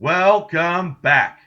Welcome back.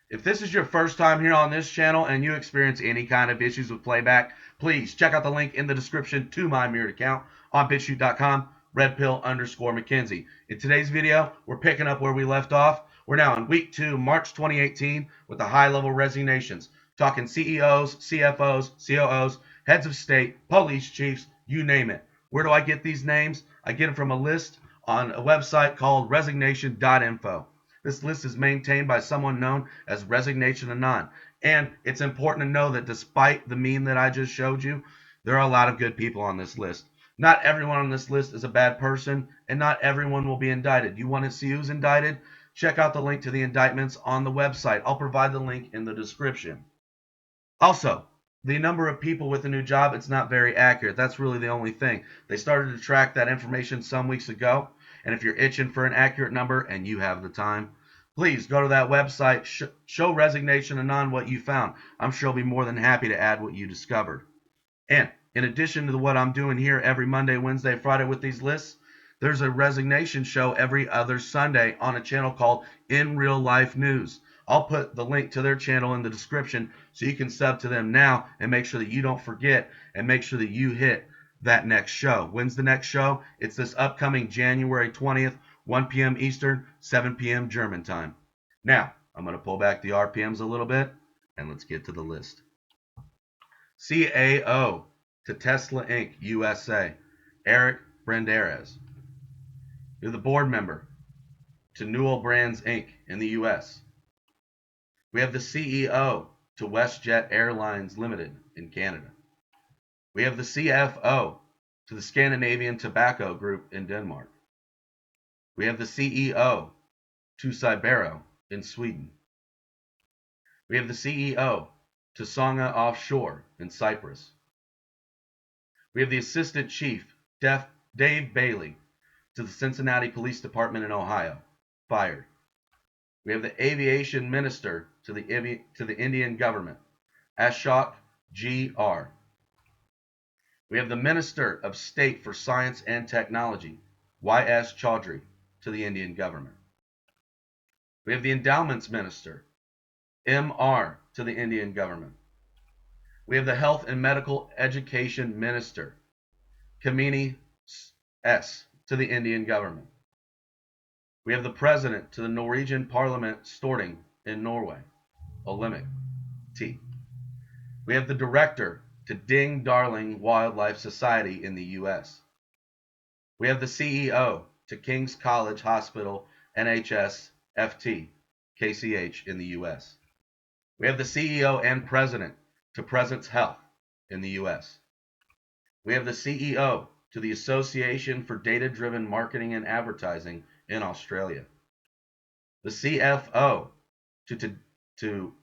If this is your first time here on this channel and you experience any kind of issues with playback, please check out the link in the description to my mirrored account on BitChute.com, redpill_McKenzie. In today's video, we're picking up where we left off. We're now in week 2, March 2018, with the high-level resignations, talking CEOs, CFOs, COOs, heads of state, police chiefs, you name it. Where do I get these names? I get them from a list on a website called resignation.info. This list is maintained by someone known as Resignation Anon. And it's important to know that despite the meme that I just showed you, there are a lot of good people on this list. Not everyone on this list is a bad person, and not everyone will be indicted. You want to see who's indicted? Check out the link to the indictments on the website. I'll provide the link in the description. Also, the number of people with a new job, it's not very accurate. That's really the only thing. They started to track that information some weeks ago. And if you're itching for an accurate number and you have the time, please go to that website, show Resignation Anon what you found. I'm sure I'll be more than happy to add what you discovered. And in addition to what I'm doing here every Monday, Wednesday, Friday with these lists, there's a resignation show every other Sunday on a channel called In Real Life News. I'll put the link to their channel in the description so you can sub to them now and make sure that you don't forget and make sure that you hit that next show. When's the next show? It's this upcoming January 20th, 1 p.m. Eastern, 7 p.m. German time. Now, I'm going to pull back the RPMs a little bit and let's get to the list. CAO to Tesla Inc. USA, Eric Branderes. You're the board member to Newell Brands Inc. in the US. We have the CEO to WestJet Airlines Limited in Canada. We have the CFO to the Scandinavian Tobacco Group in Denmark. We have the CEO to Cybero in Sweden. We have the CEO to Songa Offshore in Cyprus. We have the Assistant Chief, Dave Bailey, to the Cincinnati Police Department in Ohio, fired. We have the Aviation Minister to the Indian government, Ashok G.R. We have the Minister of State for Science and Technology, Y.S. Chaudhry, to the Indian government. We have the Endowments Minister, M.R., to the Indian government. We have the Health and Medical Education Minister, Kamini S., to the Indian government. We have the President to the Norwegian Parliament Storting in Norway, Olemic T. We have the Director to Ding Darling Wildlife Society in the U.S. We have the CEO to King's College Hospital NHS FT KCH in the U.S. We have the CEO and President to Presence Health in the U.S. We have the CEO to the Association for Data-Driven Marketing and Advertising in Australia. The CFO to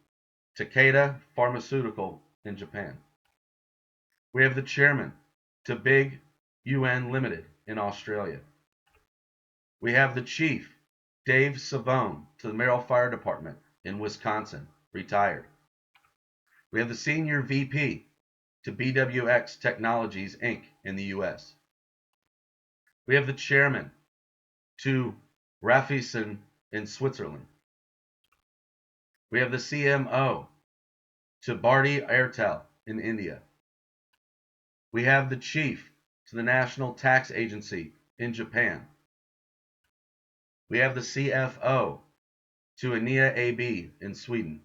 Takeda Pharmaceutical in Japan. We have the Chairman to Big UN Limited in Australia. We have the Chief, Dave Savone, to the Merrill Fire Department in Wisconsin, retired. We have the Senior VP to BWX Technologies Inc. in the U.S. We have the Chairman to Raiffeisen in Switzerland. We have the CMO to Bharti Airtel in India. We have the Chief to the National Tax Agency in Japan. We have the CFO to Enea AB in Sweden.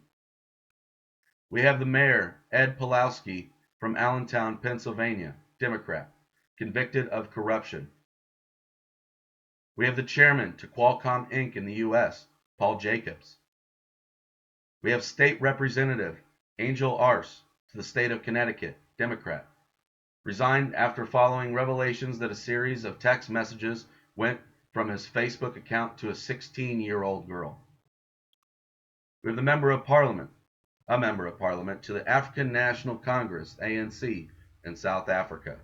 We have the Mayor, Ed Pulowski, from Allentown, Pennsylvania, Democrat, convicted of corruption. We have the Chairman to Qualcomm Inc. in the U.S., Paul Jacobs. We have State Representative Angel Arce to the state of Connecticut, Democrat, resigned after following revelations that a series of text messages went from his Facebook account to a 16-year-old girl. We have the a member of parliament to the African National Congress, ANC, in South Africa.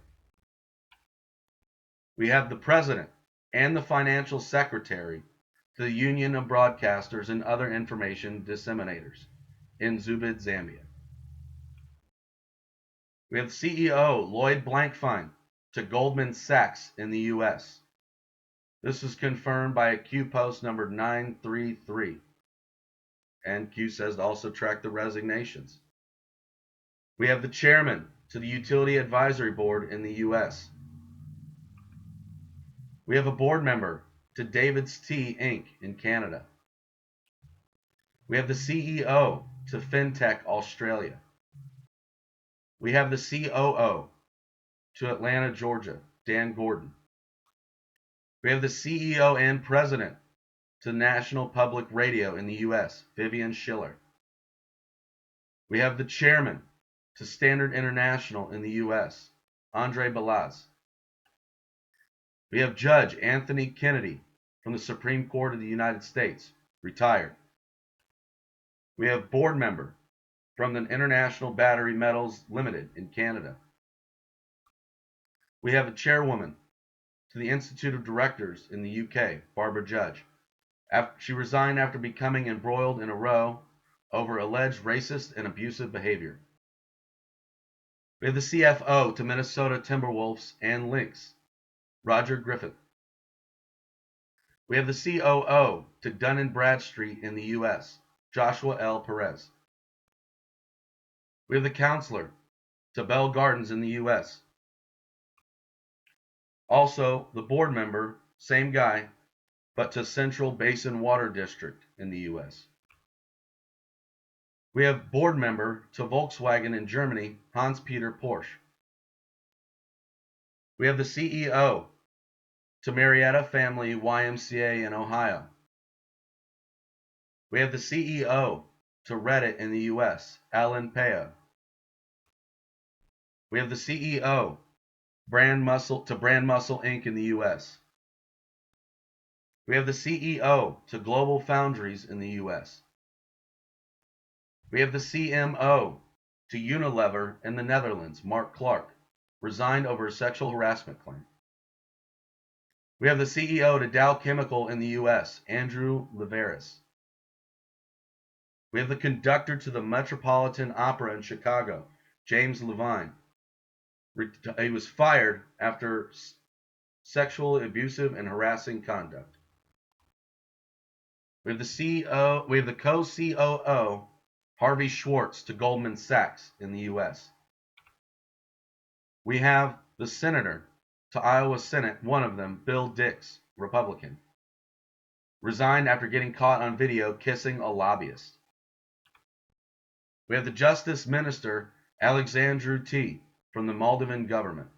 We have the President and the Financial Secretary to the Union of Broadcasters and Other Information Disseminators in Zubid, Zambia. We have CEO Lloyd Blankfein to Goldman Sachs in the U.S. This is confirmed by a Q post number 933. And Q says to also track the resignations. We have the chairman to the Utility Advisory Board in the U.S. We have a board member to David's Tea Inc. in Canada. We have the CEO to FinTech Australia. We have the COO to Atlanta, Georgia, Dan Gordon. We have the CEO and president to National Public Radio in the U.S., Vivian Schiller. We have the chairman to Standard International in the U.S., Andre Balaz. We have Judge Anthony Kennedy from the Supreme Court of the United States, retired. We have board member from the International Battery Metals Limited in Canada. We have a chairwoman to the Institute of Directors in the UK, Barbara Judge. She resigned after becoming embroiled in a row over alleged racist and abusive behavior. We have the CFO to Minnesota Timberwolves and Lynx, Roger Griffith. We have the COO to Dun & Bradstreet in the U.S., Joshua L. Perez. We have the counselor to Bell Gardens in the U.S. Also, the board member, same guy, but to Central Basin Water District in the U.S. We have board member to Volkswagen in Germany, Hans-Peter Porsche. We have the CEO to Marietta Family YMCA in Ohio. We have the CEO to Reddit in the U.S., Alan Peo. We have the CEO Brand Muscle Inc. in the U.S. We have the CEO to Global Foundries in the U.S. We have the CMO to Unilever in the Netherlands, Mark Clark, resigned over a sexual harassment claim. We have the CEO to Dow Chemical in the U.S., Andrew Liveris. We have the conductor to the Metropolitan Opera in Chicago, James Levine. He was fired after sexual, abusive, and harassing conduct. We have the co-COO, Harvey Schwartz, to Goldman Sachs in the U.S. We have the senator to Iowa Senate, one of them, Bill Dix, Republican, resigned after getting caught on video kissing a lobbyist. We have the Justice Minister, Alexandru T., from the Moldovan government.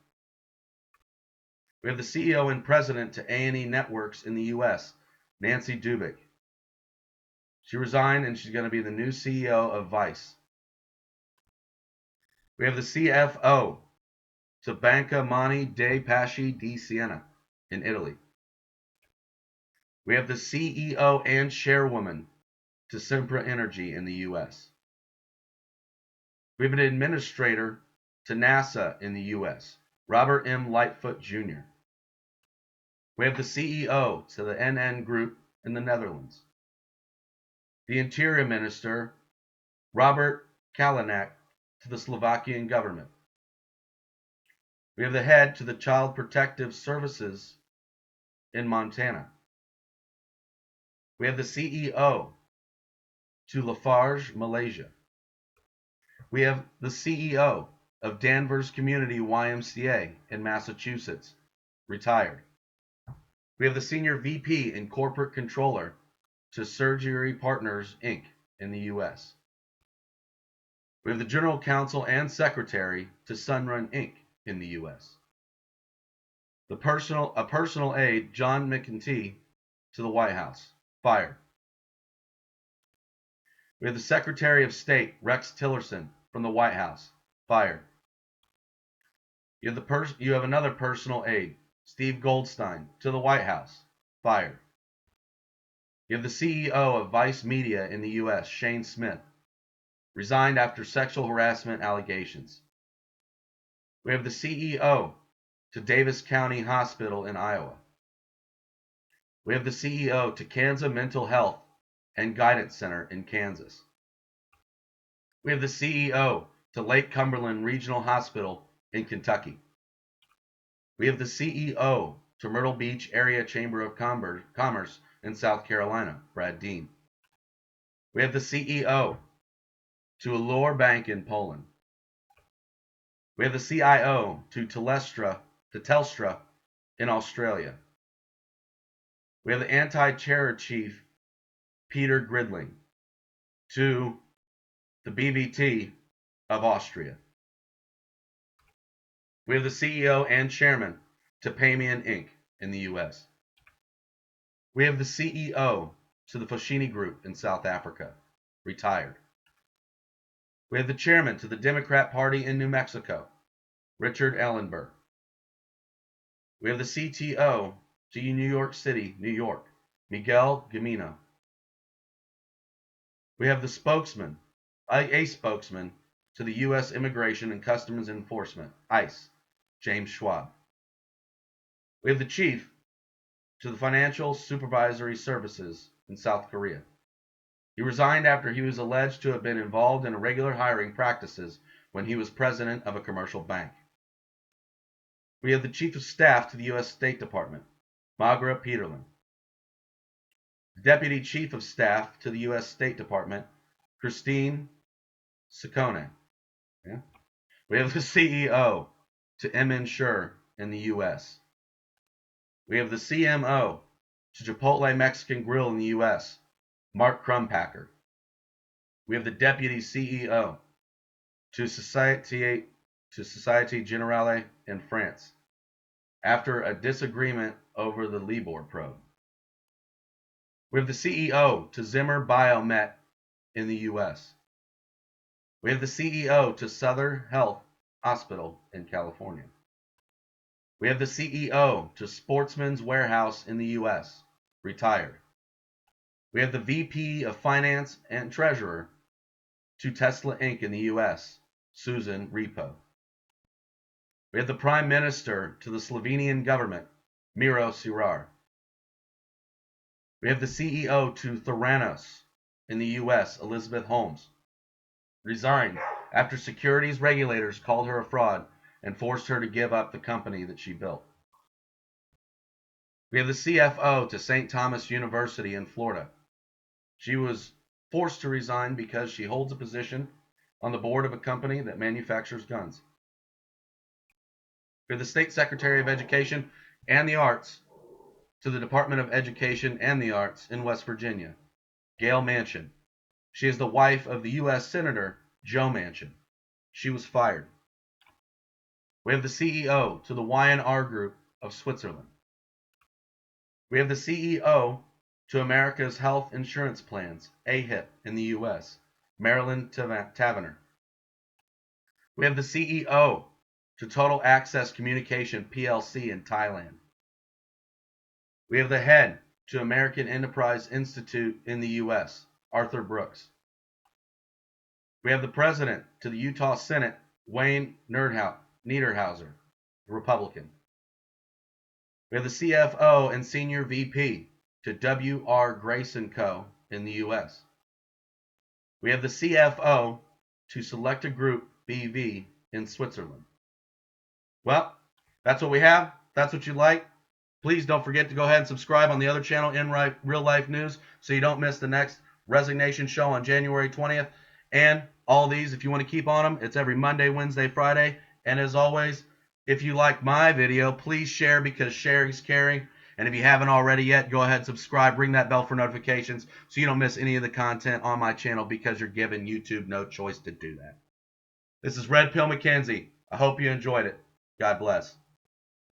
We have the CEO and president to A&E Networks in the U.S., Nancy Dubik. She resigned and she's going to be the new CEO of Vice. We have the CFO to Banca Monte dei Paschi di Siena in Italy. We have the CEO and chairwoman to Sempra Energy in the U.S. We have an administrator to NASA in the U.S., Robert M. Lightfoot Jr. We have the CEO to the NN Group in the Netherlands. The Interior Minister, Robert Kalinak, to the Slovakian government. We have the head to the Child Protective Services in Montana. We have the CEO to Lafarge, Malaysia. We have the CEO of Danvers Community YMCA in Massachusetts, retired. We have the Senior VP and Corporate Controller to Surgery Partners, Inc. in the U.S. We have the General Counsel and Secretary to Sunrun, Inc. in the U.S. A personal aide, John McEntee, to the White House, fired. We have the Secretary of State, Rex Tillerson, from the White House, fired. You have another personal aide, Steve Goldstein, to the White House, fired. You have the CEO of Vice Media in the U.S., Shane Smith, resigned after sexual harassment allegations. We have the CEO to Davis County Hospital in Iowa. We have the CEO to Kansas Mental Health and Guidance Center in Kansas. We have the CEO to Lake Cumberland Regional Hospital in Kentucky. We have the CEO to Myrtle Beach Area Chamber of Commerce in South Carolina, Brad Dean. We have the CEO to Allure Bank in Poland. We have the CIO to Telstra in Australia. We have the anti-terror chief, Peter Gridling, to the BVT of Austria. We have the CEO and chairman to Payman Inc. in the US. We have the CEO to the Foschini Group in South Africa, retired. We have the chairman to the Democrat Party in New Mexico, Richard Ellenberg. We have the CTO to New York City, New York, Miguel Gamino. We have the spokesman, a spokesman to the U.S. Immigration and Customs Enforcement, ICE, James Schwab. We have the chief to the Financial Supervisory Services in South Korea. He resigned after he was alleged to have been involved in irregular hiring practices when he was president of a commercial bank. We have the chief of staff to the U.S. State Department, Magra Peterlin. The deputy chief of staff to the U.S. State Department, Christine Ciccone. Yeah. We have the CEO to M-Insure in the U.S. We have the CMO to Chipotle Mexican Grill in the U.S., Mark Crumpacker. We have the deputy CEO to Société Générale in France, after a disagreement over the Libor probe. We have the CEO to Zimmer Biomet in the U.S. We have the CEO to Southern Health Hospital in California. We have the CEO to Sportsman's Warehouse in the U.S., retired. We have the VP of Finance and Treasurer to Tesla Inc. in the U.S., Susan Repo. We have the Prime Minister to the Slovenian government, Miro Cerar. We have the CEO to Theranos in the U.S., Elizabeth Holmes, resigned after securities regulators called her a fraud and forced her to give up the company that she built. We have the CFO to St. Thomas University in Florida. She was forced to resign because she holds a position on the board of a company that manufactures guns. We have the State Secretary of Education and the Arts to the Department of Education and the Arts in West Virginia, Gail Manchin. She is the wife of the U.S. Senator Joe Manchin. She was fired. We have the CEO to the Y&R Group of Switzerland. We have the CEO to America's Health Insurance Plans, AHIP, in the U.S., Marilyn Taverner. We have the CEO to Total Access Communication PLC in Thailand. We have the head to American Enterprise Institute in the U.S., Arthur Brooks. We have the president to the Utah Senate, Wayne Niederhauser, Republican. We have the CFO and Senior VP to W.R. Grace & Co. in the U.S. We have the CFO to Selecta Group BV in Switzerland. Well, that's what we have. That's what you like. Please don't forget to go ahead and subscribe on the other channel, In Real Life News, so you don't miss the next Resignation show on January 20th. And all these, if you want to keep on them, it's every Monday, Wednesday, Friday. And as always, if you like my video, please share, because sharing's caring. And if you haven't already yet, go ahead and subscribe. Ring that bell for notifications so you don't miss any of the content on my channel, because you're giving YouTube no choice to do that. This is Red Pill McKenzie. I hope you enjoyed it. God bless.